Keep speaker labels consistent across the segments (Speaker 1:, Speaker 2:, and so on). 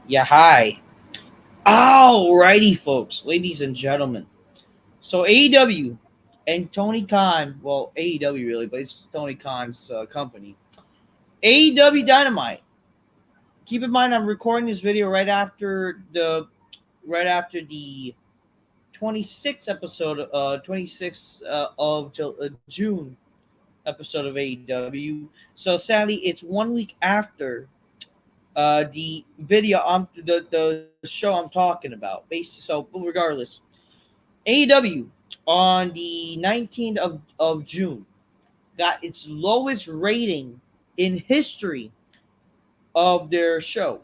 Speaker 1: Yeah, hi. Alrighty, folks, ladies and gentlemen. So AEW and Tony Khan, well, AEW really, but it's Tony Khan's company. AEW Dynamite. Keep in mind, I'm recording this video right after the 26th episode, 26th of June episode of AEW. So sadly, it's 1 week after the video the show I'm talking about. Regardless, AEW on the 19th of June got its lowest rating in history of their show.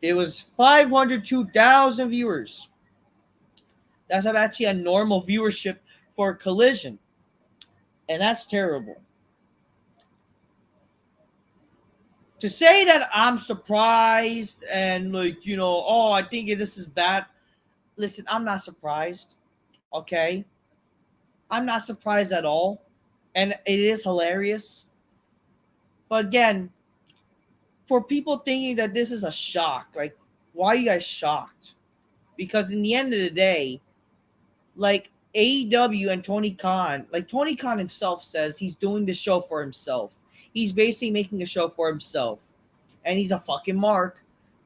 Speaker 1: It was 502,000 viewers. That's actually a normal viewership for Collision, and that's terrible. To say that I'm surprised and I think this is bad. Listen, I'm not surprised. Okay, I'm not surprised at all, and it is hilarious. But again, for people thinking that this is a shock, like, why are you guys shocked? Because in the end of the day, like AEW and Tony Khan, like Tony Khan himself says he's doing the show for himself. He's basically making a show for himself. And he's a fucking mark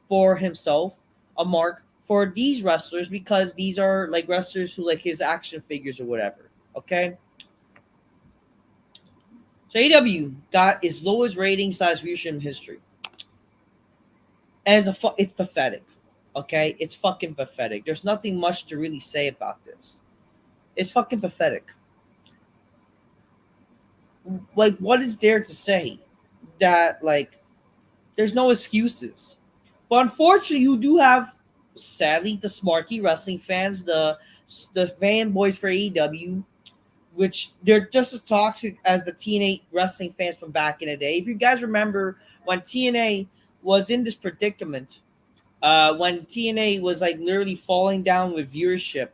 Speaker 1: for himself, a mark for these wrestlers because these are like wrestlers who like his action figures or whatever. Okay? So AEW got its lowest rating size viewership in history. It's pathetic. Okay? It's fucking pathetic. There's nothing much to really say about this. It's fucking pathetic. Like, what is there to say? That, like, there's no excuses. But unfortunately, you do have, sadly, the smarky wrestling fans, the fanboys for AEW, which they're just as toxic as the TNA wrestling fans from back in the day. If you guys remember when TNA was in this predicament, when TNA was like literally falling down with viewership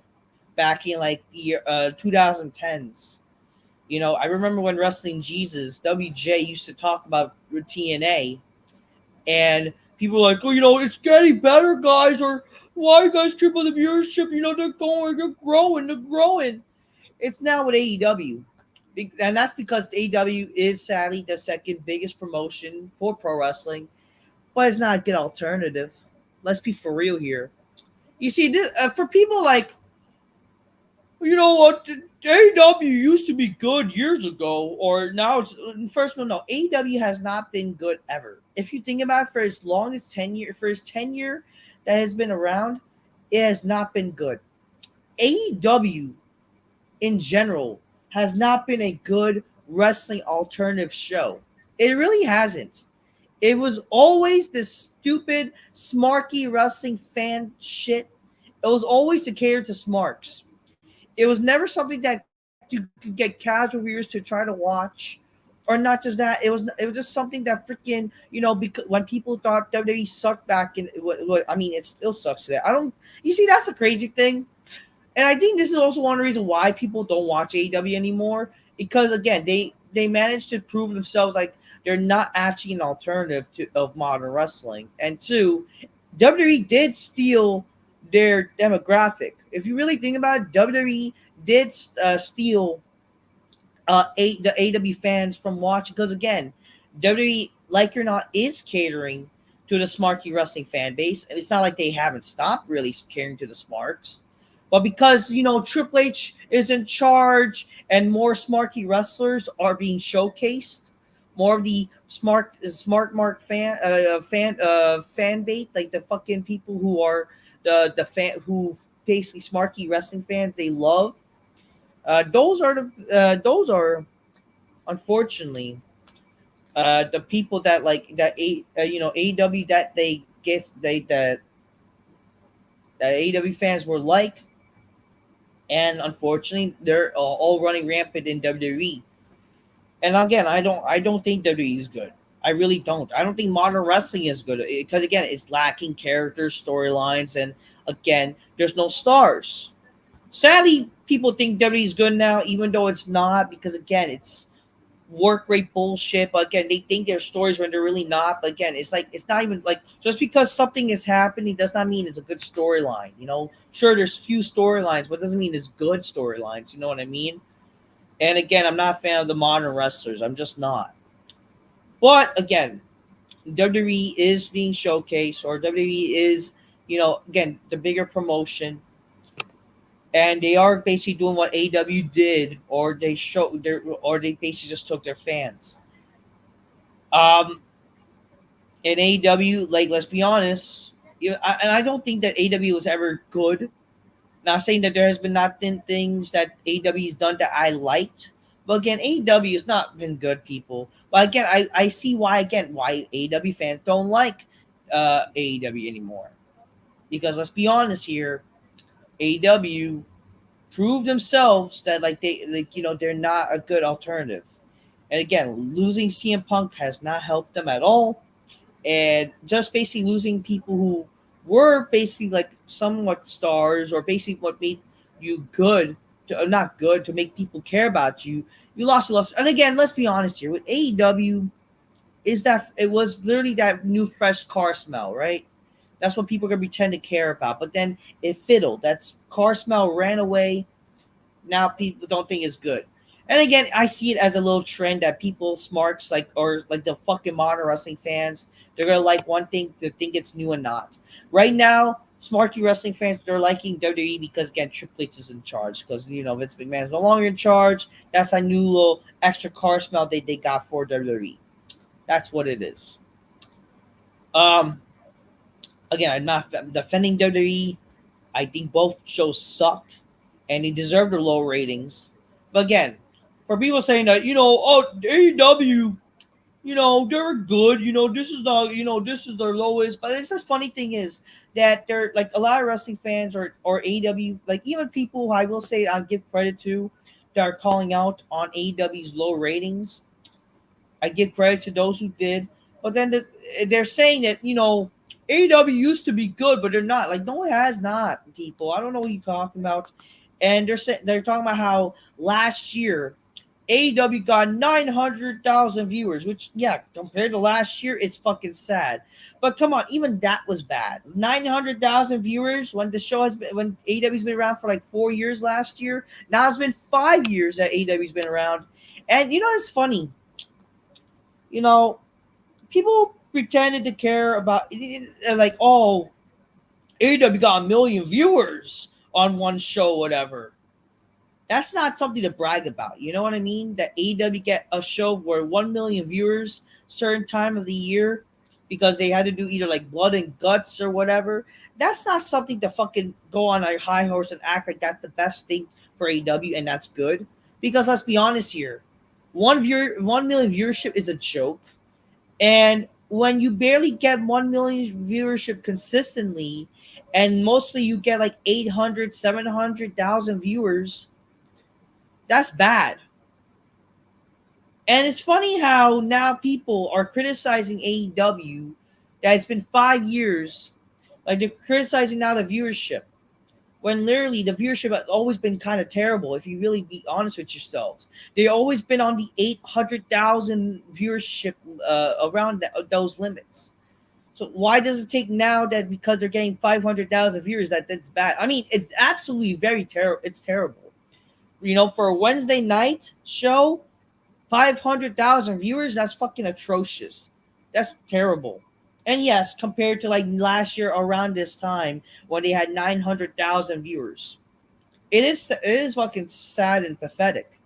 Speaker 1: back in like the 2010s. I remember when Wrestling Jesus, WJ, used to talk about TNA, and people were like, oh, it's getting better, guys, or why you guys triple the viewership? They're growing. It's now with AEW. And that's because AEW is sadly the second biggest promotion for pro wrestling, but it's not a good alternative. Let's be for real here. You see, this, for people like, you know what, AEW used to be good years ago, or now it's first. No, AEW has not been good ever. If you think about it, for as long as 10 year, for his tenure that has been around, it has not been good. AEW in general has not been a good wrestling alternative show. It really hasn't. It was always this stupid, smarky wrestling fan shit. It was always to cater to smarks. It was never something that you could get casual viewers to try to watch, or not just that. It was just something that freaking because when people thought WWE sucked back in, I mean, it still sucks today. I don't. You see, that's the crazy thing, and I think this is also one of the reasons why people don't watch AEW anymore, because again, they managed to prove themselves like they're not actually an alternative of modern wrestling, and two, WWE did steal their demographic. If you really think about it, WWE did steal the AW fans from watching, because again, WWE, like it or not, is catering to the smarky wrestling fan base. It's not like they haven't stopped really catering to the smarks, but because Triple H is in charge and more smarky wrestlers are being showcased, more of the smart mark fan bait, like the fucking people who are the fan who basically smarky wrestling fans they love. Those are unfortunately the people that like that AEW that they guess they that AEW fans were like, and unfortunately they're all running rampant in WWE. And again, I don't think WWE is good. I really don't. I don't think modern wrestling is good because again, it's lacking characters, storylines, and again, there's no stars. Sadly, people think WWE is good now, even though it's not, because again, it's work rate bullshit. But again, they think they're stories when they're really not. But again, it's like it's not even like just because something is happening does not mean it's a good storyline. Sure, there's few storylines, but it doesn't mean it's good storylines. You know what I mean? And again, I'm not a fan of the modern wrestlers. I'm just not. But again, WWE is being showcased, or WWE is, again, the bigger promotion, and they are basically doing what AEW did, or they basically just took their fans. Um, in AEW, like let's be honest, and I don't think that AEW was ever good. Not saying that there has been not been things that AEW has done that I liked, but again, AEW has not been good, people. But again, I see why AEW fans don't like AEW anymore. Because let's be honest here, AEW proved themselves that they're not a good alternative. And again, losing CM Punk has not helped them at all. And just basically losing people who were basically like somewhat stars, or basically what made you good, not good, to make people care about you. You lost. And again, let's be honest here with AEW, is that it was literally that new fresh car smell, right? That's what people are gonna pretend to care about. But then it fiddled. That car smell ran away. Now people don't think it's good. And again, I see it as a little trend that people smarts or like the fucking modern wrestling fans, they're gonna like one thing to think it's new and not. Right now, smarky wrestling fans, they're liking WWE because again Triple H is in charge, because Vince McMahon is no longer in charge. That's a new little extra car smell they got for WWE. That's what it is. Um, Again, I'm not defending WWE. I think both shows suck, and they deserve their low ratings. But again, for people saying that AEW, they're good. This is their lowest. But it's just funny thing is that they're like a lot of wrestling fans or AEW, like even people who I will say I give credit to that are calling out on AEW's low ratings. I give credit to those who did, but then they're saying that AEW used to be good, but they're not. Like no, it has not, people. I don't know what you're talking about. And they're talking about how last year AEW got 900,000 viewers, which yeah, compared to last year, it's fucking sad. But come on, even that was bad. 900,000 viewers when when AEW's been around for like 4 years last year. Now it's been 5 years that AEW's been around, and it's funny you know, people pretended to care about like, oh, AEW got a million viewers on one show, whatever. That's not something to brag about. You know what I mean? That AEW get a show where 1 million viewers certain time of the year because they had to do either like blood and guts or whatever. That's not something to fucking go on a high horse and act like that's the best thing for AEW and that's good. Because let's be honest here, 1 million viewership is a joke. And when you barely get 1 million viewership consistently, and mostly you get like 800, 700,000 viewers, that's bad. And it's funny how now people are criticizing AEW that it's been 5 years. Like they're criticizing now the viewership, when literally the viewership has always been kind of terrible. If you really be honest with yourselves, they've always been on the 800,000 viewership around those limits. So why does it take now that because they're getting 500,000 viewers that's bad? I mean, it's absolutely very terrible. It's terrible. For a Wednesday night show, 500,000 viewers, that's fucking atrocious. That's terrible. And yes, compared to like last year around this time when they had 900,000 viewers, it is fucking sad and pathetic.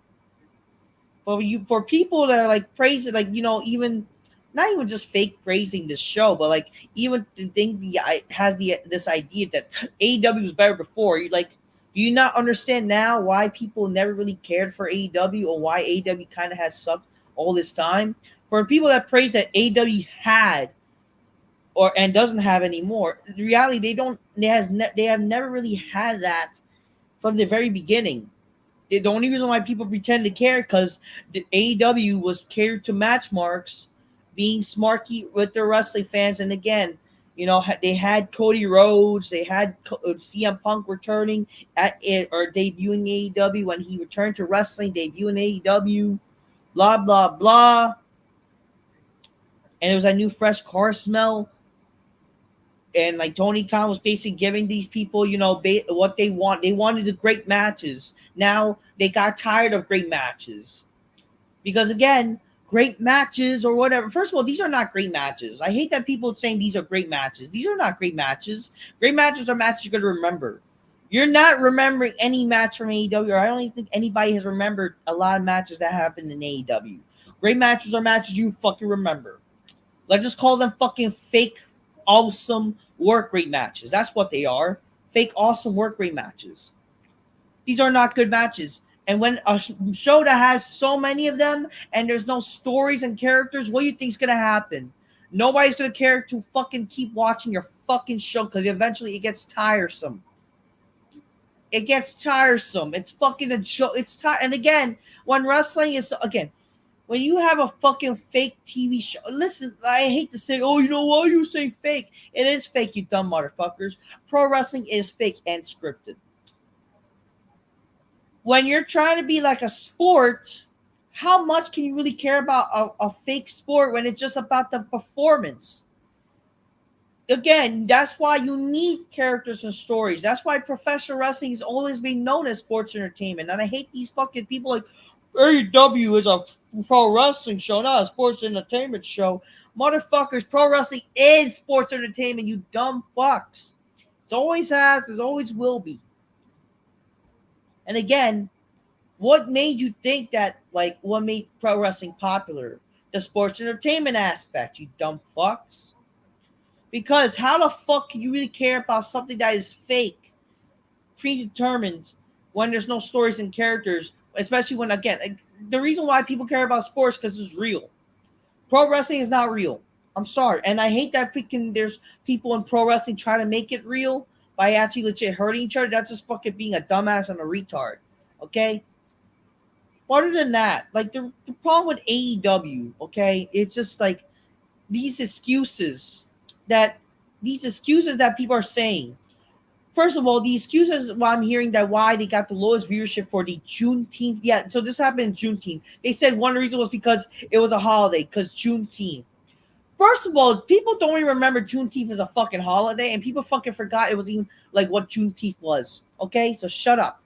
Speaker 1: But for people that are like praising, like even not even just fake praising this show, but like even the thing has this idea that AEW was better before. You like, do you not understand now why people never really cared for AEW, or why AEW kind of has sucked all this time? For people that praise that AEW had and doesn't have anymore, the reality they have never really had that from the very beginning. The only reason why people pretend to care because the AEW was catered to match marks, being smarky with their wrestling fans. And again, they had Cody Rhodes, they had CM Punk returning at it or debuting AEW when he returned to wrestling, debuting AEW. blah blah blah, and it was a new fresh car smell. And like Tony Khan was basically giving these people, what they want. They wanted the great matches. Now they got tired of great matches because again, great matches or whatever. First of all, these are not great matches. I hate that people saying these are great matches. These are not great matches. Great matches are matches you're going to remember. You're not remembering any match from AEW, or I don't even think anybody has remembered a lot of matches that happened in AEW. Great matches are matches you fucking remember. Let's just call them fucking fake, awesome work rate matches. That's what they are. Fake, awesome work rate matches. These are not good matches. And when a show that has so many of them and there's no stories and characters, what do you think's gonna happen? Nobody's gonna care to fucking keep watching your fucking show because eventually it gets tiresome. It gets tiresome. It's fucking a show. It's and again, when wrestling is when you have a fucking fake TV show, listen, I hate to say, oh, why you say fake? It is fake, you dumb motherfuckers. Pro wrestling is fake and scripted. When you're trying to be like a sport, how much can you really care about a fake sport when it's just about the performance? Again, that's why you need characters and stories. That's why professional wrestling has always been known as sports entertainment. And I hate these fucking people like, AEW is a pro wrestling show, not a sports entertainment show. Motherfuckers, pro wrestling is sports entertainment, you dumb fucks. It always has, it always will be. And again, what made you think that, like, what made pro wrestling popular? The sports entertainment aspect, you dumb fucks. Because how the fuck can you really care about something that is fake, predetermined, when there's no stories and characters? Especially when, again, the reason why people care about sports because it's real. Pro wrestling is not real. I'm sorry. And I hate that there's people in pro wrestling trying to make it real by actually legit hurting each other. That's just fucking being a dumbass and a retard. Okay? Other than that, like the problem with AEW, okay, it's just like these excuses that people are saying. First of all, the excuses why I'm hearing that why they got the lowest viewership for the Juneteenth. Yeah, so this happened in Juneteenth. They said one reason was because it was a holiday, because Juneteenth. First of all, people don't even remember Juneteenth as a fucking holiday, and people fucking forgot it was even like what Juneteenth was. Okay, so shut up.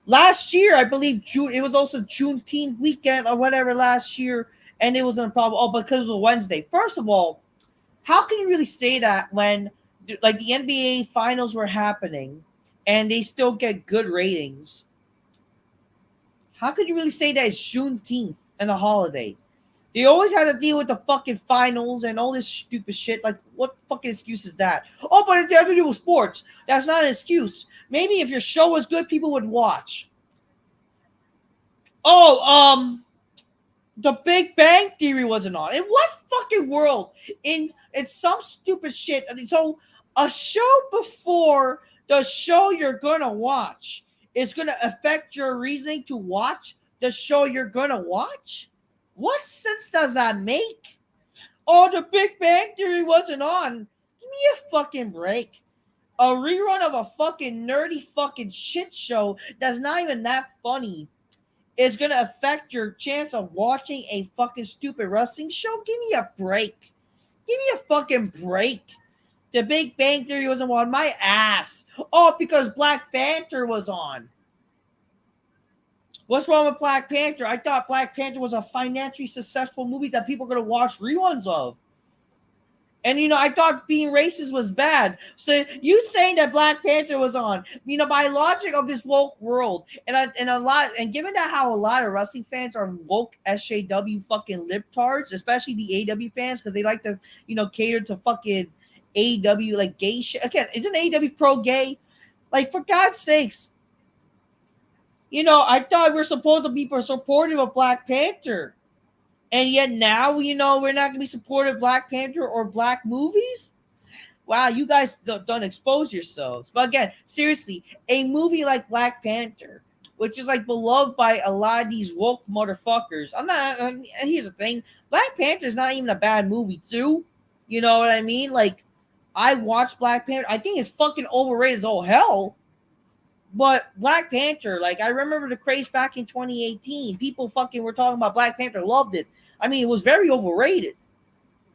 Speaker 1: Last year, I believe it was also Juneteenth weekend or whatever last year, and it wasn't a problem. Oh, because it was a Wednesday. First of all, how can you really say that when like the NBA finals were happening and they still get good ratings? How could you really say that it's Juneteenth and a holiday? They always had to deal with the fucking finals and all this stupid shit. Like, what fucking excuse is that? Oh, but it had to do with sports. That's not an excuse. Maybe if your show was good, people would watch. Oh, The Big Bang Theory wasn't on. In what fucking world? In some stupid shit. So a show before the show you're gonna watch is gonna affect your reasoning to watch the show you're gonna watch? What sense does that make? Oh, The Big Bang Theory wasn't on. Give me a fucking break. A rerun of a fucking nerdy fucking shit show that's not even that funny is going to affect your chance of watching a fucking stupid wrestling show? Give me a break. Give me a fucking break. The Big Bang Theory wasn't on my ass. Oh, because Black Panther was on. What's wrong with Black Panther? I thought Black Panther was a financially successful movie that people are going to watch reruns of. And, I thought being racist was bad. So you saying that Black Panther was on, by logic of this woke world, and given that how a lot of wrestling fans are woke SJW fucking libtards, especially the AEW fans, because they like to, cater to fucking AEW like gay shit. Again, isn't AEW pro gay? Like, for God's sakes. I thought we were supposed to be supportive of Black Panther. And yet now, we're not going to be supportive of Black Panther or black movies? Wow, you guys don't expose yourselves. But again, seriously, a movie like Black Panther, which is like beloved by a lot of these woke motherfuckers. Here's the thing. Black Panther is not even a bad movie too. You know what I mean? Like, I watched Black Panther. I think it's fucking overrated as all hell. But Black Panther, like I remember the craze back in 2018. People fucking were talking about Black Panther, loved it. I mean, it was very overrated.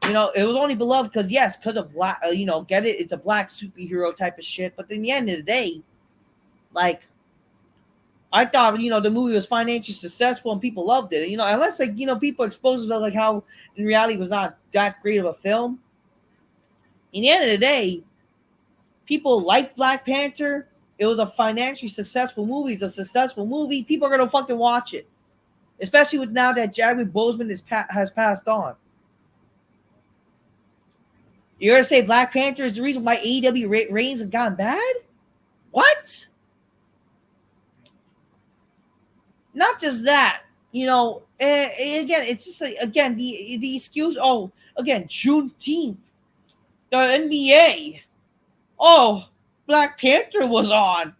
Speaker 1: It was only beloved because yes, because of black. Get it? It's a black superhero type of shit. But in the end of the day, like I thought, the movie was financially successful and people loved it. Unless like people expose it like how in reality it was not that great of a film. In the end of the day, people like Black Panther. It was a financially successful movie. It's a successful movie. People are gonna fucking watch it, especially with now that Chadwick Boseman has passed on. You're gonna say Black Panther is the reason why AEW ratings have gone bad? What? Not just that. Again, it's just like again the excuse. Oh, again, Juneteenth, the NBA. Oh, Black Panther was on.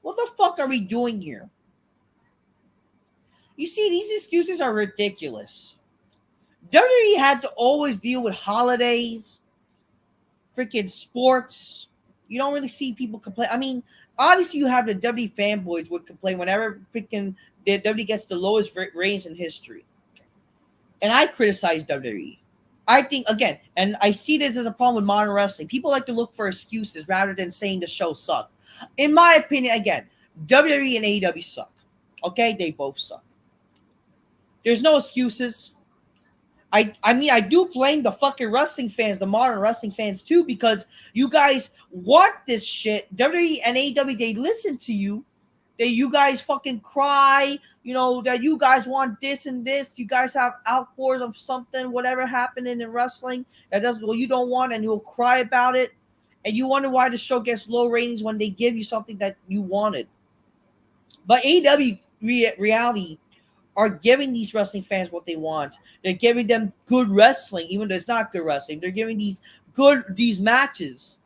Speaker 1: What the fuck are we doing here? You see, these excuses are ridiculous. WWE had to always deal with holidays, freaking sports. You don't really see people complain. I mean, obviously, you have the WWE fanboys would complain whenever freaking the WWE gets the lowest ratings in history. And I criticize WWE. I think, again, and I see this as a problem with modern wrestling. People like to look for excuses rather than saying the show sucked. In my opinion, again, WWE and AEW suck. Okay? They both suck. There's no excuses. I mean, I do blame the fucking wrestling fans, the modern wrestling fans too, because you guys want this shit. WWE and AEW, they listen to you. You guys fucking cry, that you guys want this and this. You guys have outpours of something, whatever happened in wrestling that doesn't, you don't want, and you'll cry about it. And you wonder why the show gets low ratings when they give you something that you wanted. But AEW reality are giving these wrestling fans what they want. They're giving them good wrestling, even though it's not good wrestling. They're giving these matches,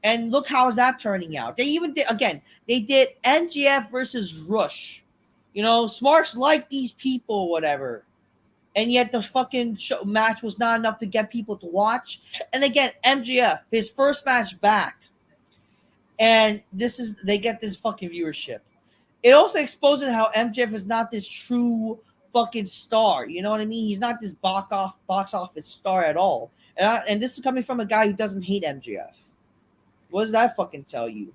Speaker 1: And look how is that turning out. They even did MJF versus Rush. Smarks like these people, whatever. And yet the fucking match was not enough to get people to watch. And again, MJF, his first match back. And they get this fucking viewership. It also exposes how MJF is not this true fucking star. You know what I mean? He's not this box office star at all. And this is coming from a guy who doesn't hate MJF. What does that fucking tell you?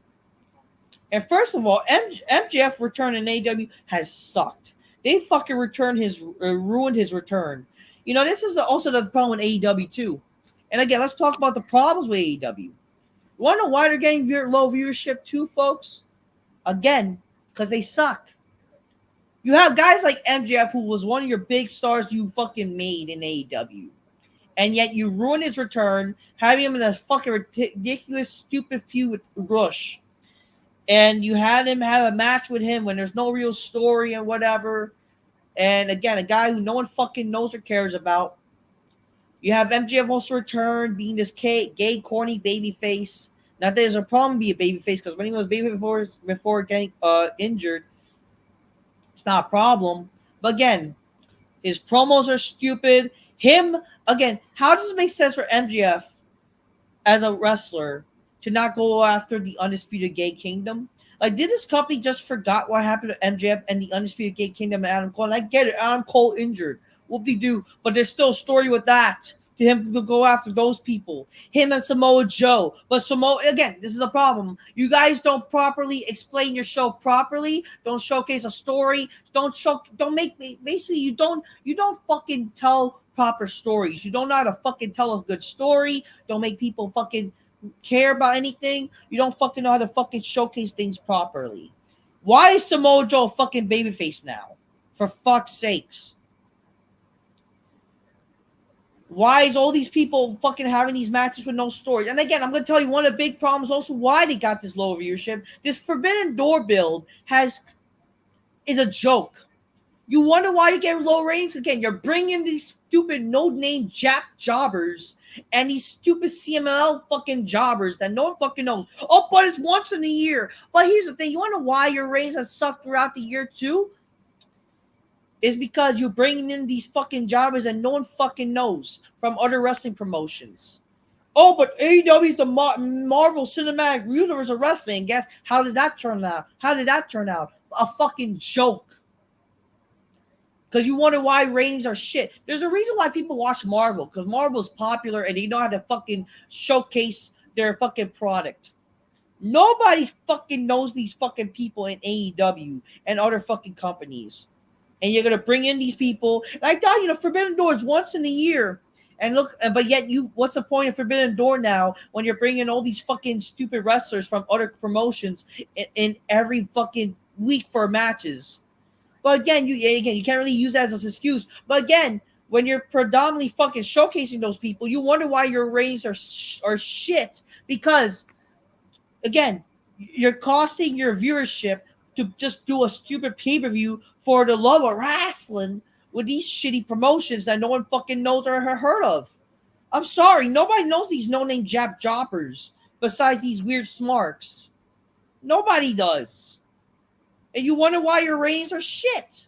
Speaker 1: And first of all, MJF return in AEW has sucked. They fucking ruined his return. This is also the problem with AEW too. And again, let's talk about the problems with AEW. You want to know why they're getting low viewership too, folks? Again, because they suck. You have guys like MJF, who was one of your big stars you fucking made in AEW. And yet you ruined his return, having him in a fucking ridiculous, stupid feud with Rush. And you had him have a match with him when there's no real story and whatever. And again, a guy who no one fucking knows or cares about. You have MJF also return, being this gay, corny baby face. Not that there's a problem being a baby face, because when he was baby before getting injured, it's not a problem. But again, his promos are stupid. How does it make sense for MJF as a wrestler to not go after the Undisputed Gay Kingdom? Like, did this company just forgot what happened to MJF and the Undisputed Gay Kingdom and Adam Cole? And I get it, Adam Cole injured. Whoop-de-doo. But there's still a story with that. To him to go after those people. Him and Samoa Joe. But again, this is a problem. You guys don't properly explain your show properly. Don't showcase a story. Basically, you don't fucking tell proper stories. You don't know how to fucking tell a good story. Don't make people fucking care about anything. You don't fucking know how to fucking showcase things properly. Why is Samoa Joe a fucking babyface now? For fuck's sakes. Why is all these people fucking having these matches with no stories? And again, I'm going to tell you one of the big problems also why they got this low viewership. This Forbidden Door build is a joke. You wonder why you get low ratings? Again, you're bringing these stupid no-name Jap jobbers and these stupid CMLL fucking jobbers that no one fucking knows. Oh, but it's once in a year. But here's the thing. You want to know why your ratings have sucked throughout the year too? Is because you're bringing in these fucking jobbers and no one fucking knows from other wrestling promotions. Oh, but AEW is the Marvel Cinematic Universe of Wrestling. Guess how did that turn out? How did that turn out? A fucking joke. Because you wonder why ratings are shit. There's a reason why people watch Marvel. Because Marvel's popular and they know how to fucking showcase their fucking product. Nobody fucking knows these fucking people in AEW and other fucking companies. And you're gonna bring in these people. And I thought, Forbidden Door is once in a year. And look, but yet what's the point of Forbidden Door now when you're bringing all these fucking stupid wrestlers from other promotions in every fucking week for matches? But again, you can't really use that as an excuse. But again, when you're predominantly fucking showcasing those people, you wonder why your ratings are shit. Because again, you're costing your viewership to just do a stupid pay-per-view for the love of wrestling with these shitty promotions that no one fucking knows or heard of. I'm sorry, nobody knows these no-name Jap jobbers besides these weird smarks. Nobody does. And you wonder why your ratings are shit.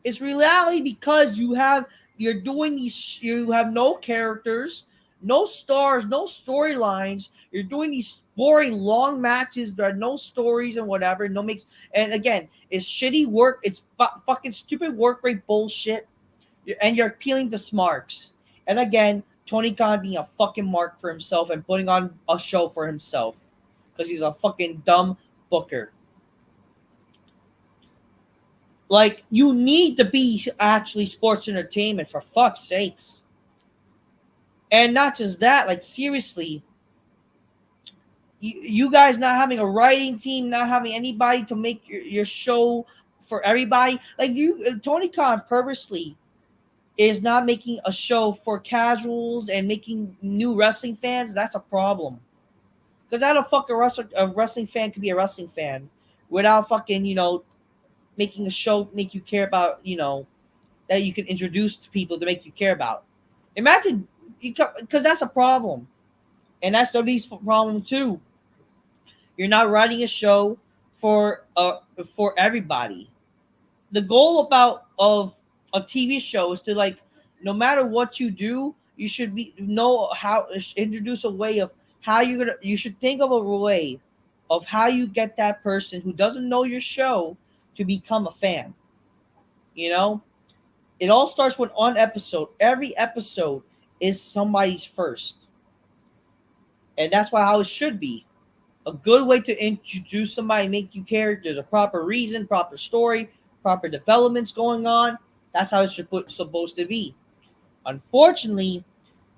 Speaker 1: It's reality because you're doing these, you have no characters, no stars, no storylines. You're doing these boring long matches. There are no stories and whatever. No makes, and again, it's shitty work. It's fucking stupid work rate bullshit. And you're appealing to smarks. And again, Tony Khan being a fucking mark for himself and putting on a show for himself because he's a fucking dumb booker. Like, you need to be actually sports entertainment, for fuck's sakes. And not just that, like, seriously, you guys not having a writing team, not having anybody to make your show for everybody. Like, Tony Khan purposely is not making a show for casuals and making new wrestling fans. That's a problem. Because how the fuck a wrestling fan could be a wrestling fan without fucking, making a show make you care about, that you can introduce to people to make you care about. Imagine, because that's a problem. And that's WWE's problem too. You're not writing a show for everybody. The goal of a TV show is to, like, no matter what you do, you should know how introduce a way of how you should think of a way of how you get that person who doesn't know your show to become a fan. It all starts with one episode. Every episode is somebody's first. And that's how it should be. A good way to introduce somebody, make you care. There's a proper reason, proper story, proper developments going on. That's how it's supposed to be. Unfortunately,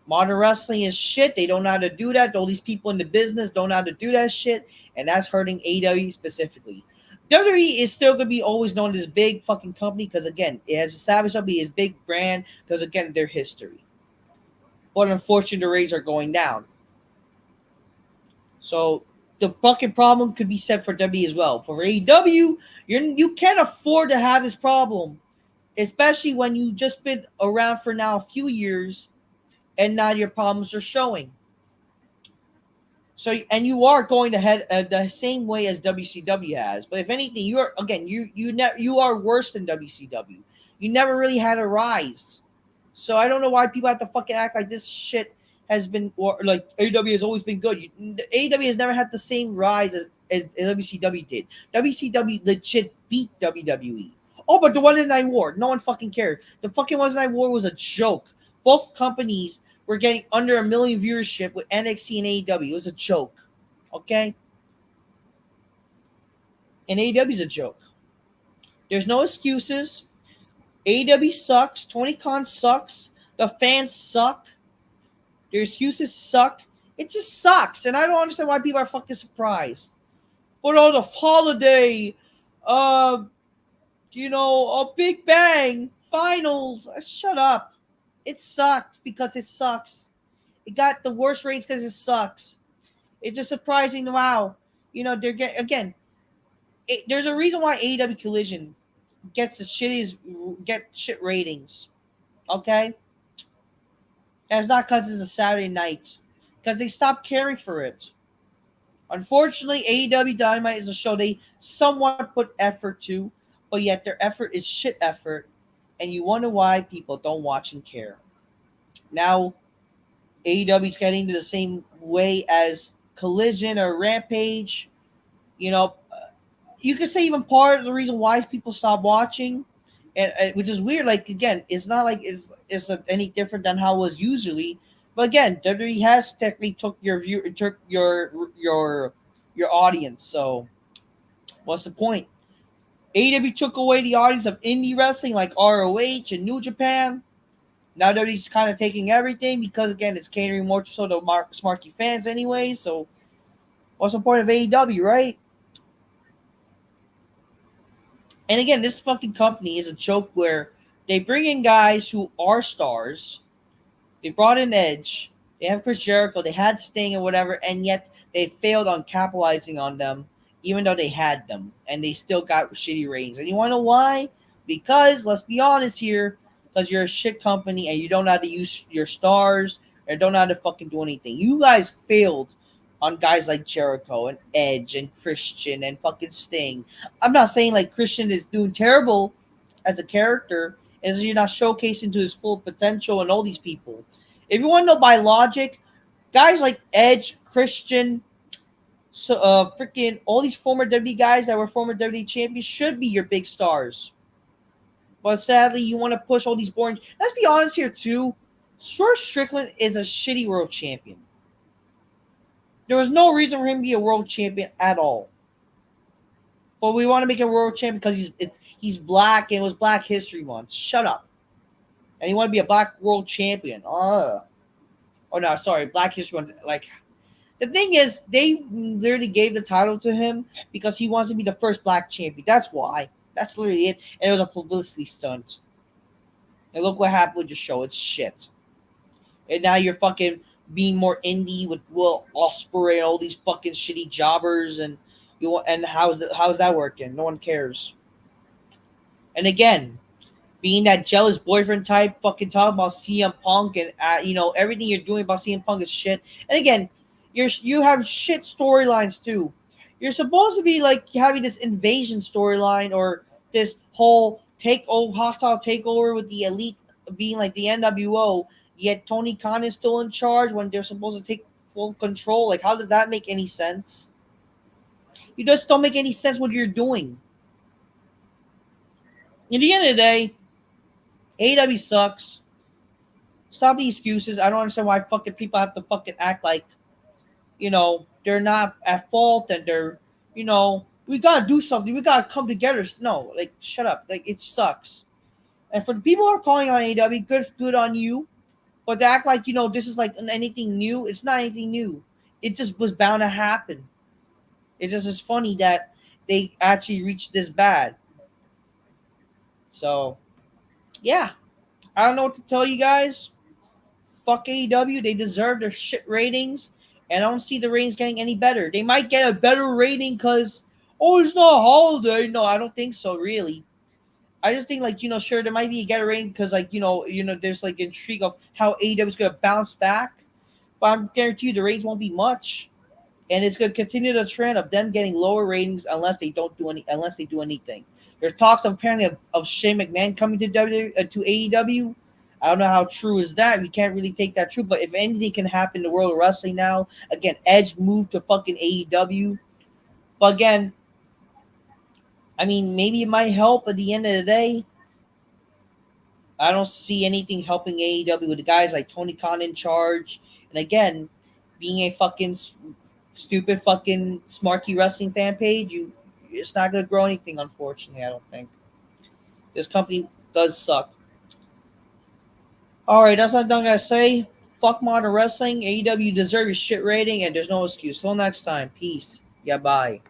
Speaker 1: modern wrestling is shit. They don't know how to do that. All these people in the business don't know how to do that shit. And that's hurting AEW specifically. WWE is still going to be always known as big fucking company because, again, it has established to be its big brand because, again, their history. But unfortunately, the ratings are going down. So the fucking problem could be set for WWE as well. For AEW, you can't afford to have this problem, especially when you've just been around for now a few years and now your problems are showing. So, and you are going to head the same way as WCW has. But if anything, you are worse than WCW. You never really had a rise. So I don't know why people have to fucking act like this shit has been, or like AEW has always been good. AEW has never had the same rise as WCW did. WCW legit beat WWE. Oh, but the Wednesday Night War, no one fucking cared. The fucking Wednesday Night War was a joke. Both companies were getting under 1 million viewership with NXT and AEW. It was a joke. Okay? And AEW is a joke. There's no excuses. AEW sucks. Tony Khan sucks. The fans suck. Their excuses suck. It just sucks. And I don't understand why people are fucking surprised. But on the holiday, a Big Bang, finals. Shut up. It sucks because it sucks. It got the worst ratings because it sucks. It's just surprising. Wow. They're getting, again, there's a reason why AEW Collision gets shit ratings. Okay? And it's not because it's a Saturday night. Because they stopped caring for it. Unfortunately, AEW Dynamite is a show they somewhat put effort to, but yet their effort is shit effort, and you wonder why people don't watch and care. Now, AEW is getting to the same way as Collision or Rampage. You know, you could say even part of the reason why people stop watching, and which is weird. Like again, it's not like it's any different than how it was usually. But again, WWE has technically took your audience. So what's the point? AEW took away the audience of indie wrestling like ROH and New Japan. Now WWE's kind of taking everything because again, it's catering more so to smarky fans anyway. So what's the point of AEW, right? And again, this fucking company is a joke where they bring in guys who are stars. They brought in Edge. They have Chris Jericho. They had Sting and whatever, and yet they failed on capitalizing on them, even though they had them, and they still got shitty ratings. And you want to know why? Because let's be honest here, because you're a shit company and you don't know how to use your stars or don't know how to fucking do anything. You guys failed on guys like Jericho and Edge and Christian and fucking Sting. I'm not saying like Christian is doing terrible as a character, and you're not showcasing to his full potential and all these people. If you want to know by logic, guys like Edge, Christian, so freaking all these former WWE guys that were former WWE champions should be your big stars. But sadly, you want to push all these boring. Let's be honest here too. Swerve Strickland is a shitty world champion. There was no reason for him to be a world champion at all. But we want to make him a world champion because he's black and it was Black History Month. Shut up. And you want to be a black world champion. Oh no, sorry, Black History Month. Like the thing is, they literally gave the title to him because he wants to be the first black champion. That's why. That's literally it. And it was a publicity stunt. And look what happened with your show. It's shit. And now you're fucking being more indie with Will Ospreay and all these fucking shitty jobbers, and how's that working? No one cares. And again, being that jealous boyfriend type, fucking talking about CM Punk and everything you're doing about CM Punk is shit. And again, you have shit storylines too. You're supposed to be like having this invasion storyline or this whole hostile takeover with the elite being like the NWO. Yet Tony Khan is still in charge when they're supposed to take full control. Like, how does that make any sense? You just don't make any sense what you're doing. In the end of the day, AEW sucks. Stop the excuses. I don't understand why fucking people have to fucking act like, they're not at fault and we gotta do something. We gotta come together. No, like, shut up. Like, it sucks. And for the people who are calling on AEW, good on you. But to act like, this is like anything new, it's not anything new. It just was bound to happen. It just is funny that they actually reached this bad. So, yeah. I don't know what to tell you guys. Fuck AEW. They deserve their shit ratings. And I don't see the ratings getting any better. They might get a better rating because, it's not a holiday. No, I don't think so, really. I just think, sure, there might be a better rating because, there's, intrigue of how AEW is going to bounce back. But I'm guarantee you the ratings won't be much. And it's going to continue the trend of them getting lower ratings unless they do anything. There's talks of Shane McMahon coming to AEW. I don't know how true is that. We can't really take that true. But if anything can happen in the world of wrestling now, again, Edge moved to fucking AEW. But again, I mean, maybe it might help at the end of the day. I don't see anything helping AEW with the guys like Tony Khan in charge. And again, being a fucking stupid fucking smarky wrestling fan page, it's not going to grow anything, unfortunately, I don't think. This company does suck. Alright, that's what I'm going to say. Fuck modern wrestling. AEW deserves a shit rating, and there's no excuse. Till next time. Peace. Yeah, bye.